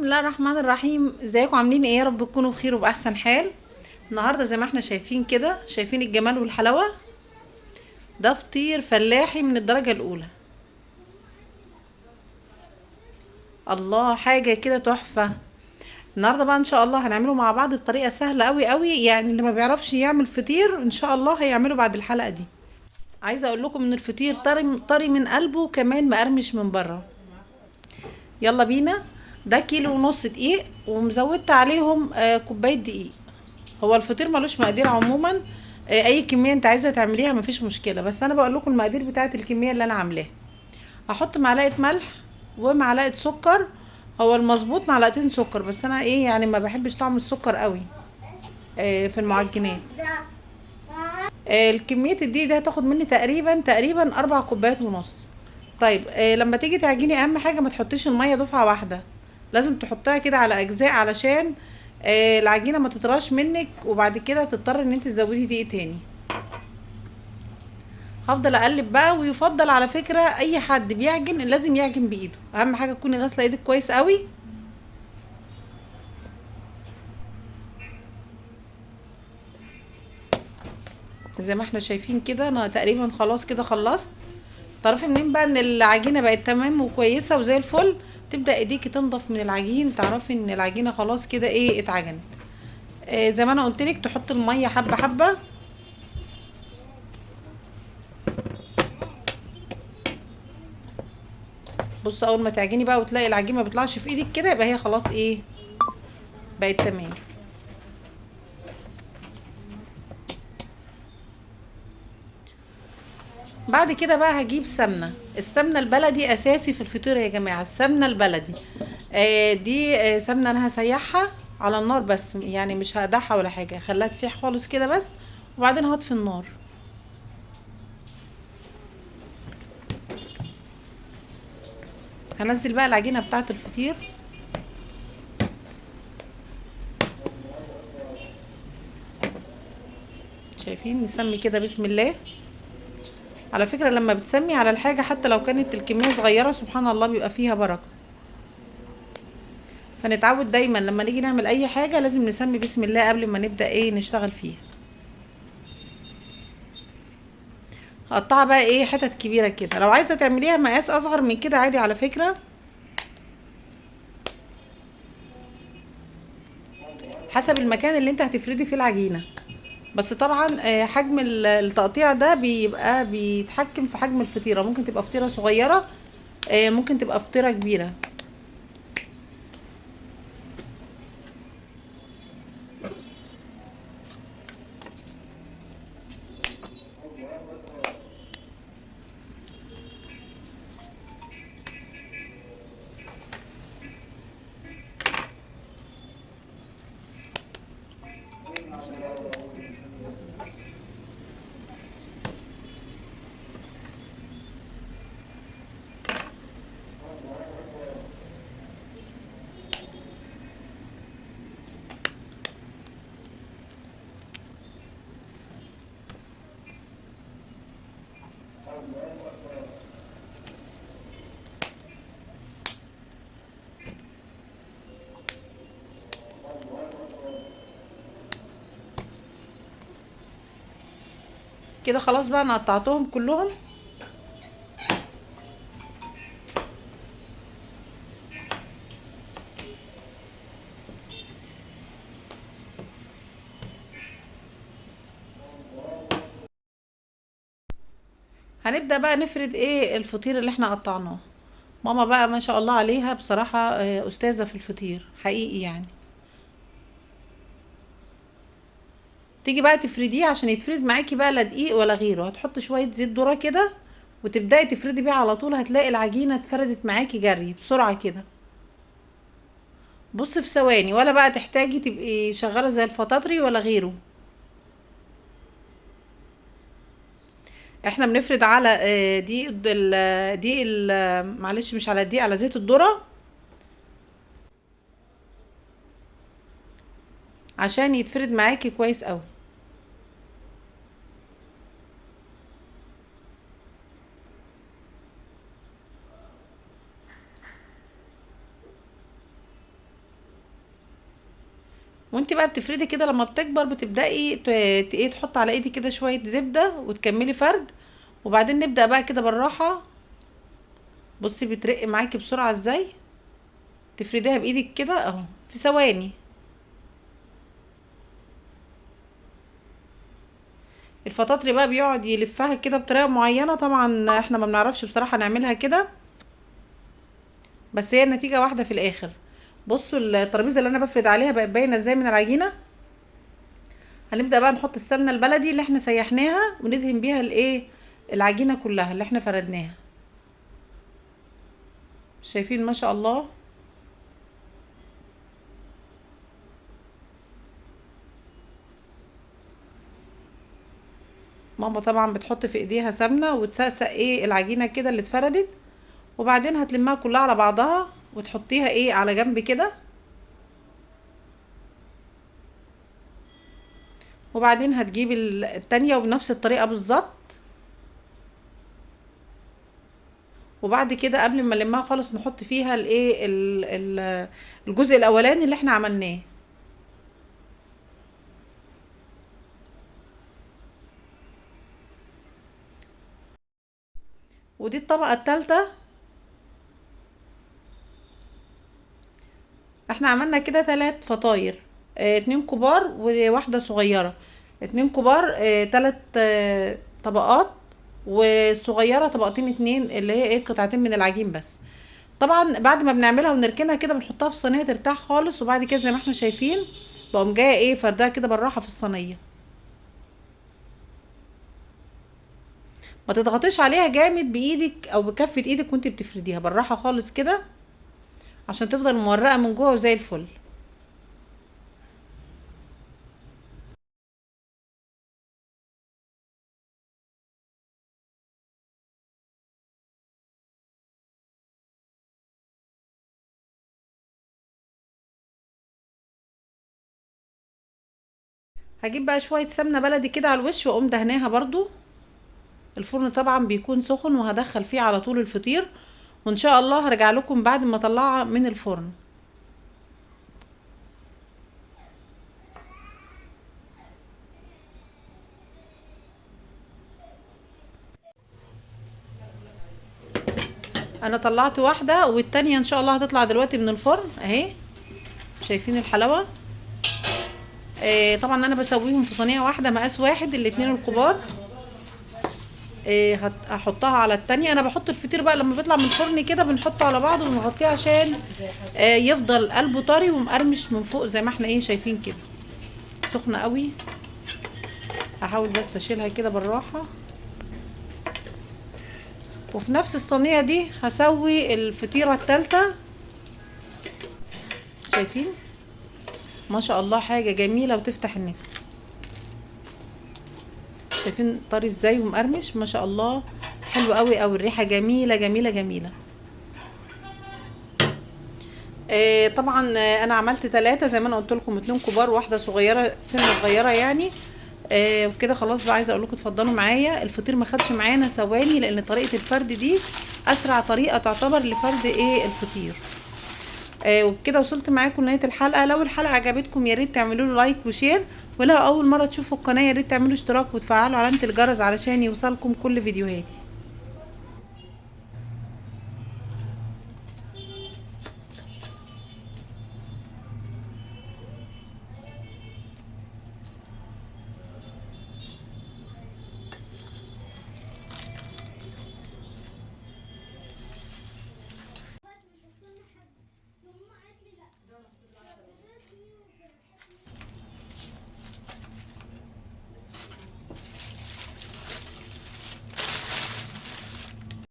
بسم الله الرحمن الرحيم. ازيكم عاملين ايه؟ يا رب تكونوا بخير وبأحسن حال. النهارده زي ما احنا شايفين كده، شايفين الجمال والحلاوة. ده فطير فلاحي من الدرجة الأولى. الله، حاجة كده تحفة. النهارده بقى ان شاء الله هنعمله مع بعض بطريقة سهلة قوي قوي، يعني اللي ما بيعرفش يعمل فطير ان شاء الله هيعمله بعد الحلقة دي. عايزة اقول لكم ان الفطير طري طري من قلبه، وكمان مقرمش من بره. يلا بينا. ده كيلو ونص دقيق، ومزودت عليهم كوباية دقيق. هو الفطير ملوش مقادير عموما. اي كميه انت عايزه تعمليها مفيش مشكله، بس انا بقول لكم المقادير بتاعه الكميه اللي انا عاملاها. هحط معلقه ملح ومعلقه سكر. هو المظبوط معلقتين سكر، بس انا ايه يعني ما بحبش طعم السكر قوي في المعجنات. الكميه الدقيق دي هتاخد مني تقريبا 4 كوبايات ونص. طيب لما تيجي تعجني اهم حاجه ما تحطيش الميه دفعه واحده. لازم تحطيها كده على اجزاء، علشان العجينه ما تطراش منك، وبعد كده تضطر ان انت تزودي دقيق تاني. هفضل اقلب بقى، ويفضل على فكره اي حد بيعجن لازم يعجن بايده. اهم حاجه تكوني غاسله ايدك كويس قوي. زي ما احنا شايفين كده انا تقريبا خلاص كده خلصت. تعرفي منين بقى ان العجينه بقت تمام وكويسه وزي الفل؟ تبدا ايديكي تنضف من العجين، تعرفي ان العجينه خلاص كده ايه اتعجنت. زي ما انا قلت لك تحط الميه حبه حبه. بص، اول ما تعجني بقى وتلاقي العجينه ما بيطلعش في ايدك كده، يبقى هي خلاص ايه بقت تمام. بعد كده بقى هجيب سمنه. السمنه البلدي اساسي في الفطير يا جماعه، السمنه البلدي. دي سمنه انا هسيحها على النار، بس يعني مش هقدحها ولا حاجه، خليها تسيح خالص كده بس. وبعدين هطفي النار. هنزل بقى العجينه بتاعه الفطير. شايفين؟ نسمي كده بسم الله. على فكره لما بتسمي على الحاجه حتى لو كانت الكميه صغيره، سبحان الله بيبقى فيها بركه. فنتعود دايما لما نيجي نعمل اي حاجه لازم نسمي بسم الله قبل ما نبدا ايه نشتغل فيها. هقطعها بقى ايه حتت كبيره كده. لو عايزه تعمليها مقاس اصغر من كده عادي على فكره، حسب المكان اللي انت هتفردي فيه العجينه. بس طبعا حجم التقطيع ده بيبقى بيتحكم في حجم الفطيره. ممكن تبقى فطيره صغيره، ممكن تبقى فطيره كبيره. كده خلاص بقى انا قطعتهم كلهم. هنبدأ بقى نفرد ايه الفطير اللي احنا قطعناه. ماما بقى ما شاء الله عليها بصراحة أستاذة في الفطير حقيقي يعني. تيجي بقى تفرديه عشان يتفرد معاكي بقى لا دقيق ولا غيره. هتحط شوية زيت ذرة كده وتبدأي تفردي بيه على طول، هتلاقي العجينة اتفردت معاكي جري بسرعة كده. بص في ثواني، ولا بقى تحتاجي تبقي شغالة زي الفطاطري ولا غيره. احنا بنفرد على معلش مش على دقيق، على زيت الذرة عشان يتفرد معاكي كويس قوي. وانت بقى بتفردي كده لما بتكبر بتبدأي ايه تحط على ايدي كده شوية زبدة وتكملي فرد. وبعدين نبدأ بقى كده بالراحة. بصي بترق معاكي بسرعة ازاي. تفرديها بايدك كده اهو في ثواني. الفطاطري بقى بيقعد يلفها كده بطريقة معينة، طبعا احنا ما بنعرفش بصراحة نعملها كده، بس هي النتيجة واحدة في الاخر. بصوا الترابيزة اللي انا بفرد عليها بقت باينة ازاي من العجينة. هنبدأ بقى نحط السمنة البلدي اللي احنا سيحناها وندهن بيها الايه العجينة كلها اللي احنا فردناها. شايفين ما شاء الله. ماما طبعا بتحط في ايديها سمنة وتسقسق ايه العجينة كده اللي اتفردت، وبعدين هتلمها كلها على بعضها وتحطيها ايه على جنب كده. وبعدين هتجيب التانية وبنفس الطريقة بالظبط. وبعد كده قبل ما نلمها خالص نحط فيها الايه الجزء الاولاني اللي احنا عملناه. ودي الطبقة التالتة. احنا عملنا كده 3 فطاير، اتنين كبار وواحدة صغيرة. اتنين كبار 3 طبقات، والصغيرة طبقتين اتنين اللي هي ايه قطعتين من العجين بس. طبعا بعد ما بنعملها ونركنها كده بنحطها في صينية ترتاح خالص، وبعد كده زي ما احنا شايفين بقوم جاية ايه فردها كده بالراحة في الصينية. ما تضغطيش عليها جامد بايدك او بكفة ايدك وانت بتفرديها، بالراحة خالص كده عشان تفضل مورقة من جوه وزي الفل. هجيب بقى شوية سمنة بلدي كده على الوش واقوم دهناها برضو. الفرن طبعا بيكون سخن وهدخل فيه على طول الفطير، وان شاء الله هرجع لكم بعد ما اطلعها من الفرن. انا طلعت واحدة والتانية ان شاء الله هتطلع دلوقتي من الفرن اهي. شايفين الحلاوة. طبعا انا بسويهم في صينية واحدة مقاس واحد الاتنين الكبار. هحطها على التانية. انا بحط الفطير بقى لما بيطلع من الفرن كده بنحطه على بعض ونغطيه عشان يفضل قلبه طري ومقرمش من فوق زي ما احنا ايه شايفين كده. سخنة قوي. هحاول بس اشيلها كده بالراحة. وفي نفس الصينية دي هسوي الفطيرة التالتة. شايفين ما شاء الله حاجة جميلة وتفتح النفس. شايفين طري ازاي ومقرمش ما شاء الله. حلو قوي قوي. الريحة جميلة جميلة جميلة. طبعا انا عملت 3 زي ما انا قلت لكم، 2 كبار وواحدة صغيرة سنة صغيرة يعني. وكده خلاص بقى عايزه اقول لكم اتفضلوا معايا. الفطير ما خدش معانا ثواني لان طريقه الفرد دي اسرع طريقه تعتبر لفرد ايه الفطير. وبكده وصلت معاكم لنهايه الحلقه. لو الحلقه عجبتكم يا ريت تعملوا له لايك وشير، ولو اول مره تشوفوا القناه يا ريت تعملوا اشتراك وتفعلوا علامه الجرس علشان يوصلكم كل فيديوهاتي.